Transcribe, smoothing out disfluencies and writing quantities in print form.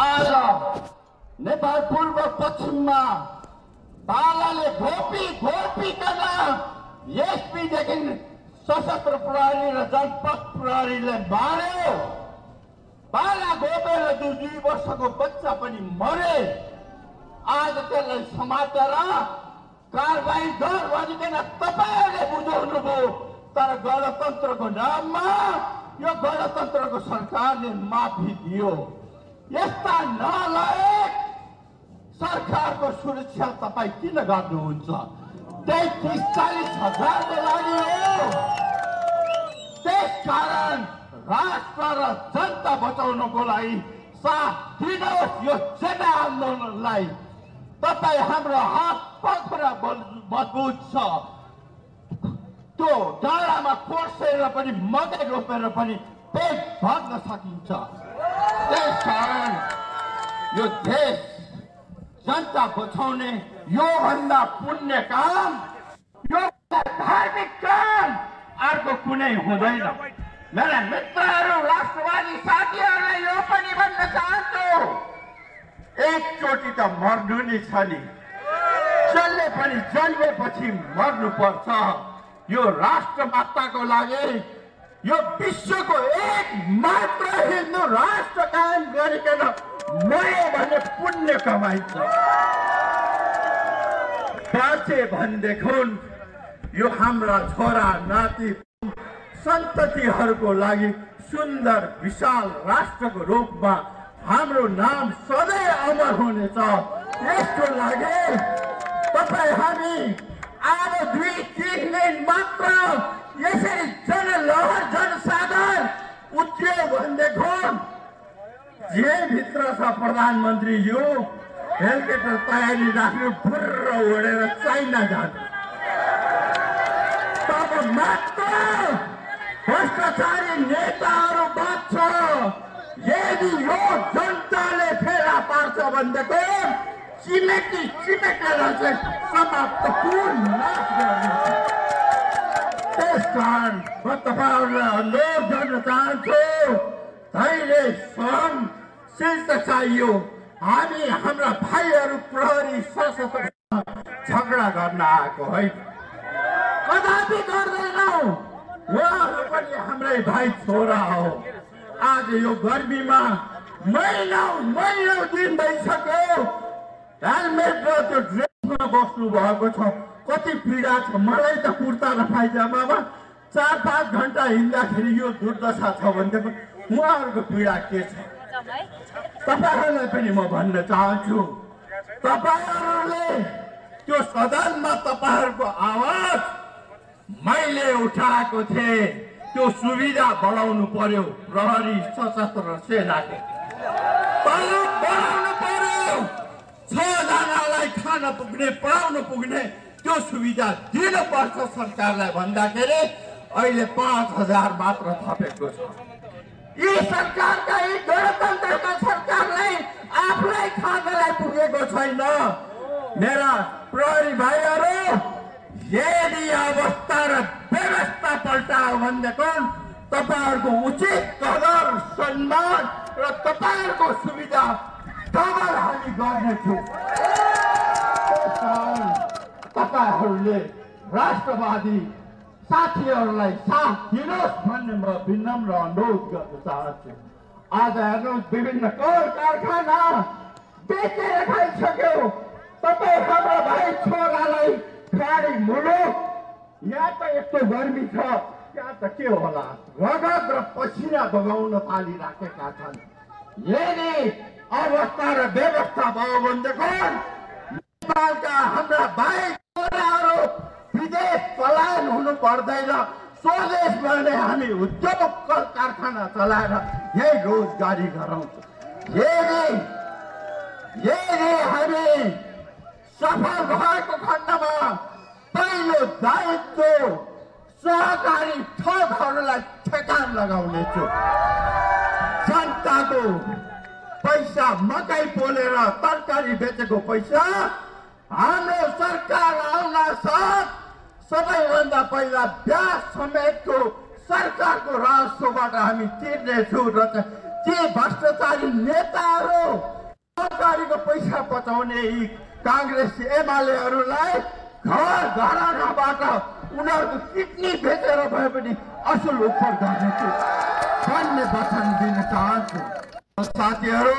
आज नेपाल पूर्व पश्चिममा बालाले घोपिकन एसपीदेखि सशस्त्र प्रहरी र जनपद प्रहरीले मार्यो। बाला घोपेर 2 वर्षको बच्चा पनि मरे। आज त्यसलाई समातेर कारबाही गर भनिकन तपाईहरुले बुझाउनु भयो, तर गणतन्त्रको नाममा यो गणतन्त्रको सरकारले माफी दियो। यस्ता नालायक सरकारको सुरक्षा तपाई किन गर्नुहुन्छ? 30-40 हजारको लागि हो। त्यसकारण राष्ट्र र जनता बचाउनको लागि साथ दिनुहोस् यो जनआन्दोलनलाई। तपाई हाम्रो हात पक्रा मजबुत छ। त्यो डाँडामा कोर्सेर पनि मकै रोपेर पनि पेट भर्न सकिन्छ। त्यसकारण यो देश जनता बचाउने यो भन्दा पुण्य काम, यो धार्मिक काम अर्को कुनै हुँदैन। मेरा मित्रहरू, राष्ट्रवादी साथीहरूलाई यो पनि भन्न चाहन्छु, एकचोटि त मर्नु नै छ नि, जसले पनि जन्मेपछि मर्नु पर्छ। यो राष्ट्र माताको लागि, यो विश्वको एक मात्र हिन्दू राष्ट्र कायम गरिकन मर्यो भने पुण्य कमाइन्छ। बाँचे भनेदेखि यो हाम्रा छोरा नाति सन्ततिहरूको लागि सुन्दर विशाल राष्ट्रको रूपमा हाम्रो नाम सधैँ अमर हुनेछ। यसको लागि तपाई हामी अब 2-3 दिन मात्र यसरी जनलहर जनसागर उठ्यो भनेदेखि जे भित्र छ प्रधानमन्त्रीज्यू हेलिकप्टर तयारी राख्नु, फुर्र उडेर चाइना जानु। तब मात्र भ्रष्टाचारी नेताहरू बाँच्छ। यदि यो जनताले फेला पार्छ भनेदेखि चिमेटेर चाहिँ समाप्त पूर्ण नाश गर्नेछ। त्यसकारण म तपाईहरुलाई अनुरोध गर्न चाहन्छु, धैर्य सहनशीलता चाहियो। हामी हाम्रा भाइहरू प्रहरी सशस्त्र झगडा गर्न आएको है, कदापि गर्दैनौँ। उहाँहरू पनि हाम्रै भाइ छोरा हो। आज यो गर्मीमा महिनौ दिन भइसक्यो हेलमेट र त्यो ड्रेसमा बस्नु भएको छ। कति पीडा छ। मलाई त कुर्ता र पाइजामामा 4-5 घण्टा हिँड्दाखेरि यो दुर्दशा छ भनेदेखि उहाँहरूको पीडा के छ? तपाईहरुलाई पनि म भन्न चाहन्छु, तपाईहरुले त्यो सदनमा तपाईहरुको आवाज मैले उठाएको थिएँ। त्यो सुविधा बढाउनु पर्यो, प्रहरी सशस्त्र सेनाको तलब बढाउनु पर्यो। 6 जनालाई खान पुग्ने, पढाउन पुग्ने त्यो सुविधा दिनुपर्छ सरकारलाई भन्दाखेरि अहिले 5000 मात्र थपेको छ। यी सरकारका, यी गणतन्त्रका सरकारलाई आफूलाई खानलाई पुगेको छैन। मेरा प्रहरी भाइहरू, यदि अवस्था र व्यवस्था पल्टायो भनेदेखि तपाईहरुको उचित कदर सम्मान र तपाईहरुको सुविधा डबल हामी गर्नेछौँ। तपाईहरुले राष्ट्रवादी साथीहरूलाई साथ दिनुहोस् भन्ने म विनम्र अनुरोध गर्न चाहन्छु। आज हेर्नुहोस्, विभिन्न कल कारखाना बेचेर खाइसक्यो। तपाई हाम्रा भाइ छोरालाई गाडी मुलुक, यहाँ त यस्तो गर्मी छ, यहाँ त के होला, रगत र पसिना बगाउन थालिराखेका छन्। यदि अवस्था र व्यवस्था भयो भनेदेखि नेपालका हाम्रा भाइ छोराहरू विदेश पलायन हुनु पर्दैन। स्वदेशमा नै हामी उद्योग कल कारखाना चलाएर यही रोजगारी गराउँछौँ। यदि हामी सफल भएको खण्डमा पहिलो दायित्व सहकारी ठगहरूलाई ठेकान लगाउनेछु। जनताको पैसा, मकै पोलेर तरकारी बेचेको पैसा हाम्रो सरकार आउन साथ सबैभन्दा पहिला ब्याज समेतको सरकारको राजस्वबाट हामी तिर्नेछौँ। र ती भ्रष्टाचारी नेताहरू सरकारीको पैसा बचाउने यी काङ्ग्रेस एमालेहरूलाई घर घरानाबाट उनीहरूको किडनी बेचेर भए पनि असुल उपचार गर्नेछु भन्ने वचन दिन चाहन्छु। साथीहरू